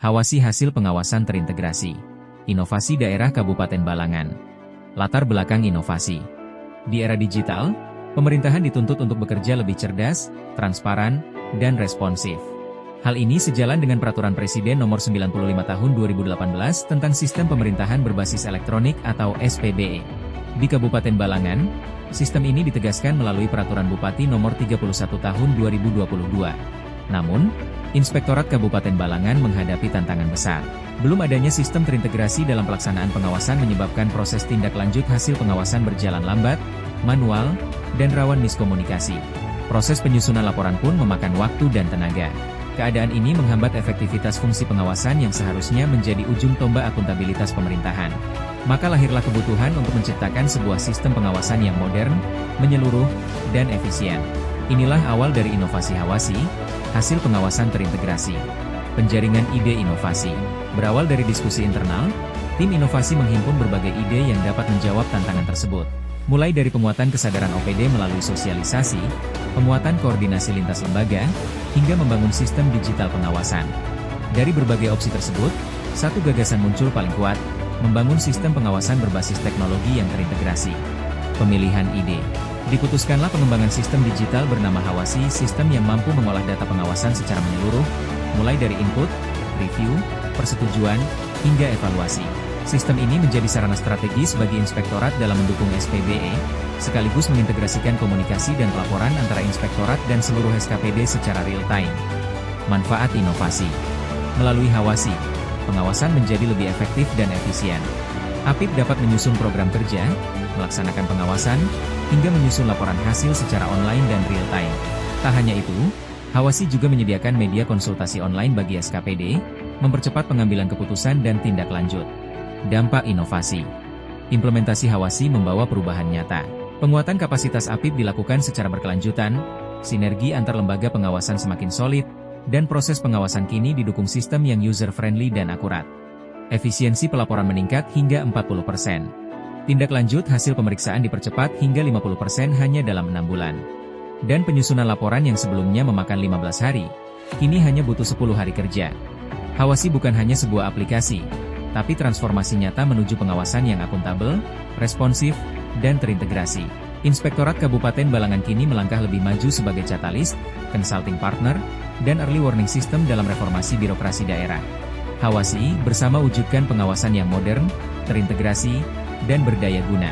Hawasi hasil pengawasan terintegrasi. Inovasi daerah Kabupaten Balangan. Latar belakang inovasi. Di era digital, pemerintahan dituntut untuk bekerja lebih cerdas, transparan, dan responsif. Hal ini sejalan dengan Peraturan Presiden Nomor 95 Tahun 2018 tentang Sistem Pemerintahan Berbasis Elektronik atau SPBE. Di Kabupaten Balangan, sistem ini ditegaskan melalui Peraturan Bupati Nomor 31 Tahun 2022. Namun, Inspektorat Kabupaten Balangan menghadapi tantangan besar. Belum adanya sistem terintegrasi dalam pelaksanaan pengawasan menyebabkan proses tindak lanjut hasil pengawasan berjalan lambat, manual, dan rawan miskomunikasi. Proses penyusunan laporan pun memakan waktu dan tenaga. Keadaan ini menghambat efektivitas fungsi pengawasan yang seharusnya menjadi ujung tombak akuntabilitas pemerintahan. Maka lahirlah kebutuhan untuk menciptakan sebuah sistem pengawasan yang modern, menyeluruh, dan efisien. Inilah awal dari inovasi Hawasi, hasil pengawasan terintegrasi. Penjaringan ide inovasi. Berawal dari diskusi internal, tim inovasi menghimpun berbagai ide yang dapat menjawab tantangan tersebut. Mulai dari penguatan kesadaran OPD melalui sosialisasi, penguatan koordinasi lintas lembaga, hingga membangun sistem digital pengawasan. Dari berbagai opsi tersebut, satu gagasan muncul paling kuat, membangun sistem pengawasan berbasis teknologi yang terintegrasi. Pemilihan ide. Diputuskanlah pengembangan sistem digital bernama Hawasi, sistem yang mampu mengolah data pengawasan secara menyeluruh, mulai dari input, review, persetujuan, hingga evaluasi. Sistem ini menjadi sarana strategis bagi inspektorat dalam mendukung SPBE, sekaligus mengintegrasikan komunikasi dan pelaporan antara inspektorat dan seluruh SKPD secara real-time. Manfaat inovasi. Melalui Hawasi, pengawasan menjadi lebih efektif dan efisien. APIP dapat menyusun program kerja, melaksanakan pengawasan, hingga menyusun laporan hasil secara online dan real-time. Tak hanya itu, Hawasi juga menyediakan media konsultasi online bagi SKPD, mempercepat pengambilan keputusan dan tindak lanjut. Dampak inovasi. Implementasi Hawasi membawa perubahan nyata. Penguatan kapasitas APIP dilakukan secara berkelanjutan, sinergi antar lembaga pengawasan semakin solid, dan proses pengawasan kini didukung sistem yang user-friendly dan akurat. Efisiensi pelaporan meningkat hingga 40%. Tindak lanjut hasil pemeriksaan dipercepat hingga 50% hanya dalam 6 bulan. Dan penyusunan laporan yang sebelumnya memakan 15 hari, kini hanya butuh 10 hari kerja. Hawasi bukan hanya sebuah aplikasi, tapi transformasi nyata menuju pengawasan yang akuntabel, responsif, dan terintegrasi. Inspektorat Kabupaten Balangan kini melangkah lebih maju sebagai catalyst, consulting partner, dan early warning system dalam reformasi birokrasi daerah. Hawasi bersama wujudkan pengawasan yang modern, terintegrasi, dan berdaya guna.